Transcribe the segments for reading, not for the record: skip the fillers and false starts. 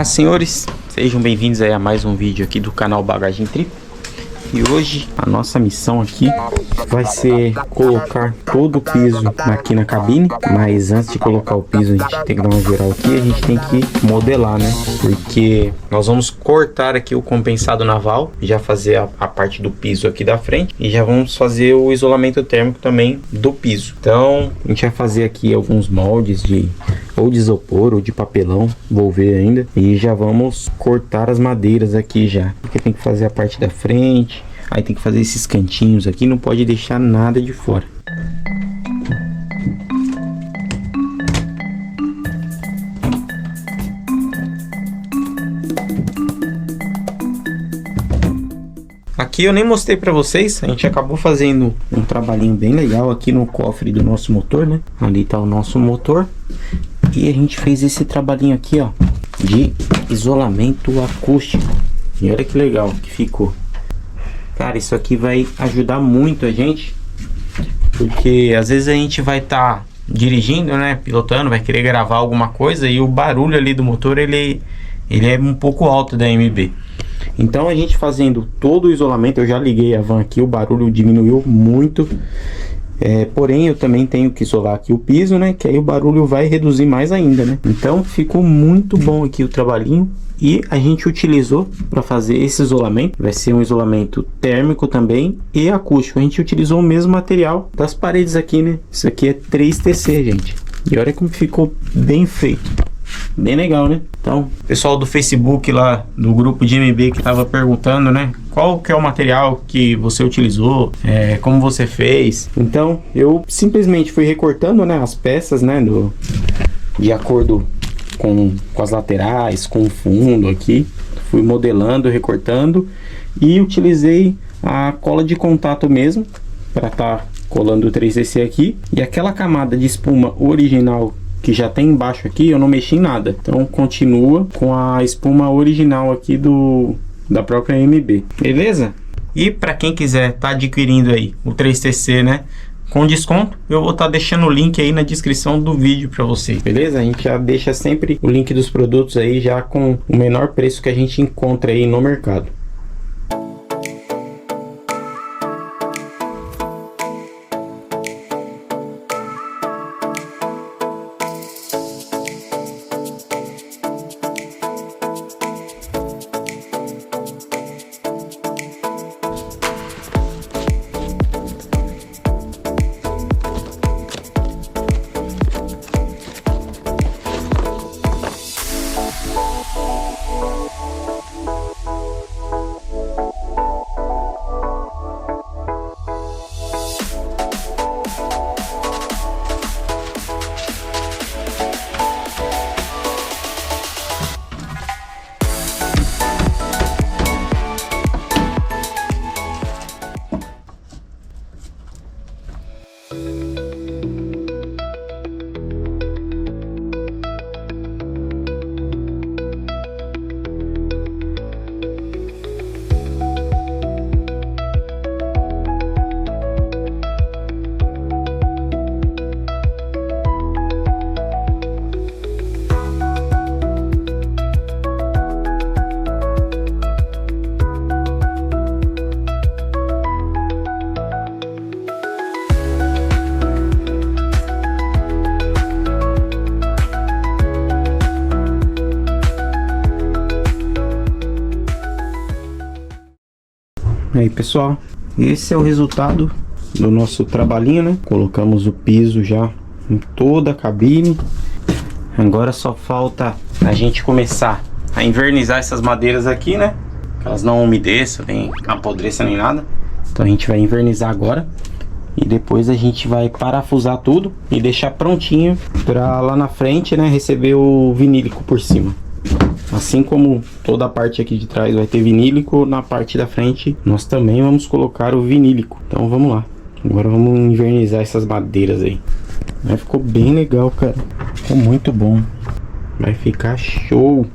Senhoras e senhores, sejam bem-vindos aí a mais um vídeo aqui do canal Bagagem Trip. E hoje a nossa missão aqui vai ser colocar todo o piso aqui na cabine. Mas antes de colocar o piso, a gente tem que dar uma geral aqui. A gente tem que modelar, né? Porque nós vamos cortar aqui o compensado naval, já fazer a parte do piso aqui da frente, e já vamos fazer o isolamento térmico também do piso. Então a gente vai fazer aqui alguns moldes de isopor ou de papelão, vou ver ainda. E já vamos cortar as madeiras aqui já, porque tem que fazer a parte da frente, aí tem que fazer esses cantinhos aqui, não pode deixar nada de fora. Aqui eu nem mostrei pra vocês, a gente acabou fazendo um trabalhinho bem legal aqui no cofre do nosso motor, né? Ali tá o nosso motor. E a gente fez esse trabalhinho aqui, ó, de isolamento acústico. E olha que legal que ficou. Cara, isso aqui vai ajudar muito a gente, porque às vezes a gente vai estar dirigindo, né, pilotando, vai querer gravar alguma coisa e o barulho ali do motor, ele é um pouco alto da MB. Então a gente fazendo todo o isolamento, eu já liguei a van aqui, o barulho diminuiu muito. Porém eu também tenho que isolar aqui o piso, né, que aí o barulho vai reduzir mais ainda, né. Então ficou muito bom aqui o trabalhinho. E a gente utilizou para fazer esse isolamento, vai ser um isolamento térmico também e acústico. A gente utilizou o mesmo material das paredes aqui, né. Isso aqui é 3TC, gente. E olha como ficou bem feito. Bem legal, né? Então, pessoal do Facebook lá, do grupo de MB que tava perguntando, né? Qual que é o material que você utilizou, como você fez. Então, eu simplesmente fui recortando, né, as peças, né, de acordo com as laterais, com o fundo aqui. Fui modelando, recortando e utilizei a cola de contato mesmo para estar colando o 3TC aqui. E aquela camada de espuma original que já tem embaixo aqui, eu não mexi em nada. Então continua com a espuma original aqui da própria MB. Beleza? E para quem quiser tá adquirindo aí o 3TC, né, com desconto, eu vou estar deixando o link aí na descrição do vídeo para vocês. Beleza? A gente já deixa sempre o link dos produtos aí já com o menor preço que a gente encontra aí no mercado. Aí pessoal, esse é o resultado do nosso trabalhinho, né? Colocamos o piso já em toda a cabine. Agora só falta a gente começar a invernizar essas madeiras aqui, né? Que elas não umedeçam, nem apodreçam, nem nada. Então a gente vai invernizar agora. E depois a gente vai parafusar tudo e deixar prontinho para lá na frente, né, receber o vinílico por cima. Assim como toda a parte aqui de trás vai ter vinílico, na parte da frente nós também vamos colocar o vinílico. Então vamos lá. Agora vamos invernizar essas madeiras aí. Ficou bem legal, cara. Ficou muito bom. Vai ficar show.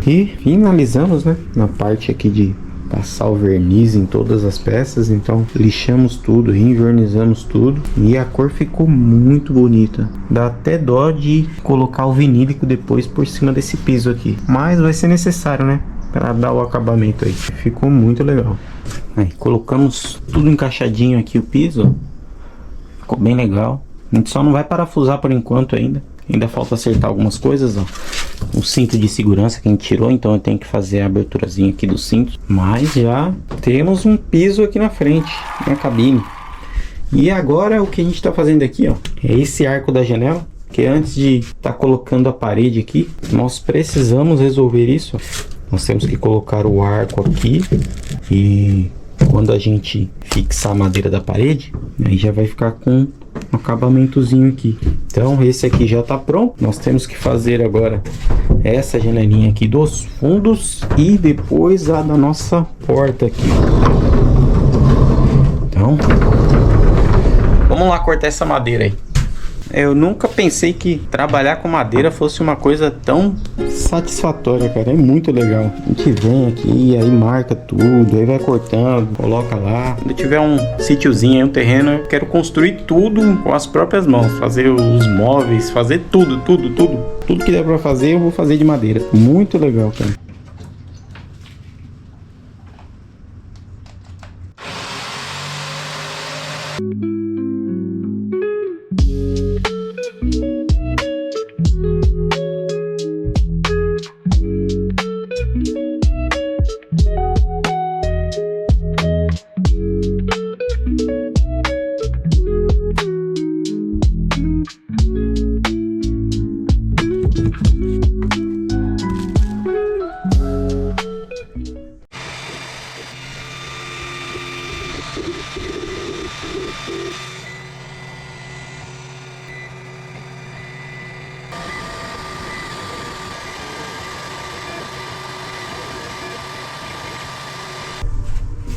E finalizamos, né, na parte aqui de passar o verniz em todas as peças. Então lixamos tudo, reinvernizamos tudo e a cor ficou muito bonita. Dá até dó de colocar o vinílico depois por cima desse piso aqui, mas vai ser necessário, né, para dar o acabamento aí. Ficou muito legal. Aí colocamos tudo encaixadinho aqui, o piso ficou bem legal. A gente só não vai parafusar por enquanto ainda falta acertar algumas coisas, ó. O cinto de segurança que a gente tirou, então eu tenho que fazer a aberturazinha aqui do cinto. Mas já temos um piso aqui na frente, na cabine. E agora o que a gente está fazendo aqui, ó, é esse arco da janela, que antes de estar colocando a parede aqui, nós precisamos resolver isso. Nós temos que colocar o arco aqui e quando a gente fixar a madeira da parede, aí já vai ficar com um acabamentozinho aqui. Então esse aqui já está pronto. Nós temos que fazer agora essa janelinha aqui dos fundos e depois a da nossa porta aqui. Então vamos lá cortar essa madeira aí. Eu nunca pensei que trabalhar com madeira fosse uma coisa tão satisfatória, cara. É muito legal. A gente vem aqui, aí marca tudo, aí vai cortando, coloca lá. Quando tiver um sítiozinho, um terreno, eu quero construir tudo com as próprias mãos. Fazer os móveis, fazer tudo. Tudo que der pra fazer, eu vou fazer de madeira. Muito legal, cara.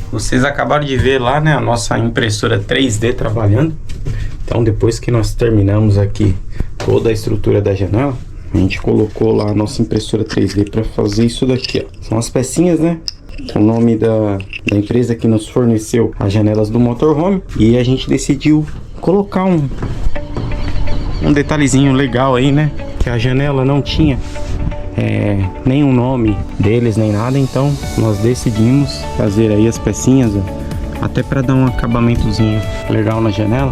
Vocês acabaram de ver lá, né, a nossa impressora 3D trabalhando. Então depois que nós terminamos aqui toda a estrutura da janela, a gente colocou lá a nossa impressora 3D para fazer isso daqui, ó. São as pecinhas, né, o nome da empresa que nos forneceu as janelas do motorhome. E a gente decidiu colocar um detalhezinho legal aí, né, que a janela não tinha nem o nome deles nem nada, então nós decidimos fazer aí as pecinhas, ó, até para dar um acabamentozinho legal na janela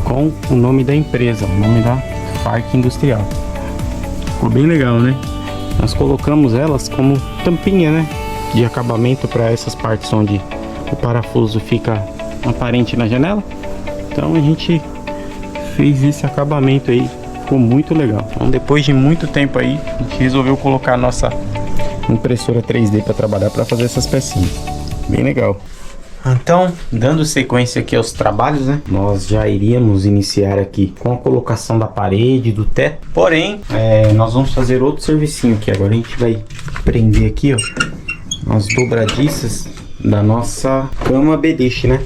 com o nome da empresa, o nome da Farc Industrial. Ficou bem legal, né? Nós colocamos elas como tampinha, né, de acabamento para essas partes onde o parafuso fica aparente na janela. Então a gente fez esse acabamento aí. Ficou muito legal. Então depois de muito tempo aí, a gente resolveu colocar a nossa impressora 3D para trabalhar, para fazer essas pecinhas. Bem legal. Então, dando sequência aqui aos trabalhos, né, nós já iríamos iniciar aqui com a colocação da parede, do teto. Porém, nós vamos fazer outro servicinho aqui. Agora a gente vai prender aqui, ó, as dobradiças da nossa cama beliche, né.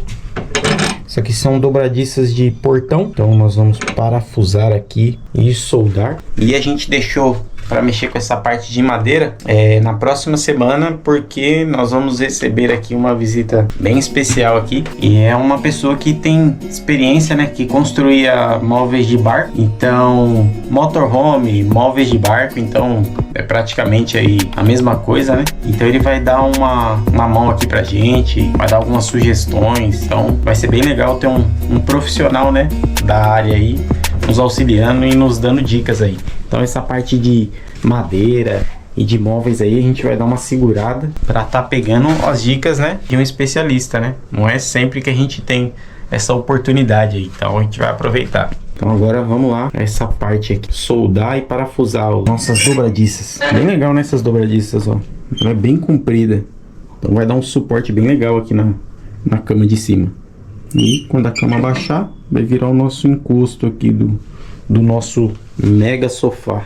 Isso aqui são dobradiças de portão, então nós vamos parafusar aqui e soldar. E a gente deixou para mexer com essa parte de madeira na próxima semana, porque nós vamos receber aqui uma visita bem especial aqui, e é uma pessoa que tem experiência, né, que construía móveis de barco, então motorhome, móveis de barco, então é praticamente aí a mesma coisa, né? Então ele vai dar uma mão aqui pra gente, vai dar algumas sugestões, então vai ser bem legal ter um profissional, né, da área aí nos auxiliando e nos dando dicas aí. Então essa parte de madeira e de móveis aí a gente vai dar uma segurada para tá pegando as dicas, né, de um especialista, né? Não é sempre que a gente tem essa oportunidade aí, então a gente vai aproveitar. Então agora vamos lá, essa parte aqui, soldar e parafusar as nossas dobradiças. Bem legal nessas dobradiças, ó. Ela é bem comprida, então vai dar um suporte bem legal aqui na cama de cima. E quando a cama baixar, vai virar o nosso encosto aqui do nosso mega sofá.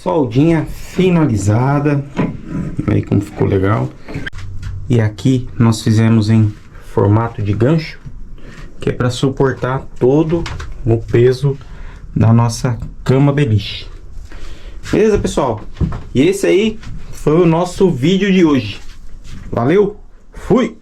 Soldinha finalizada. Aí como ficou legal. E aqui nós fizemos em formato de gancho, que é para suportar todo o peso da nossa cama beliche. Beleza, pessoal? E esse aí foi o nosso vídeo de hoje. Valeu, fui!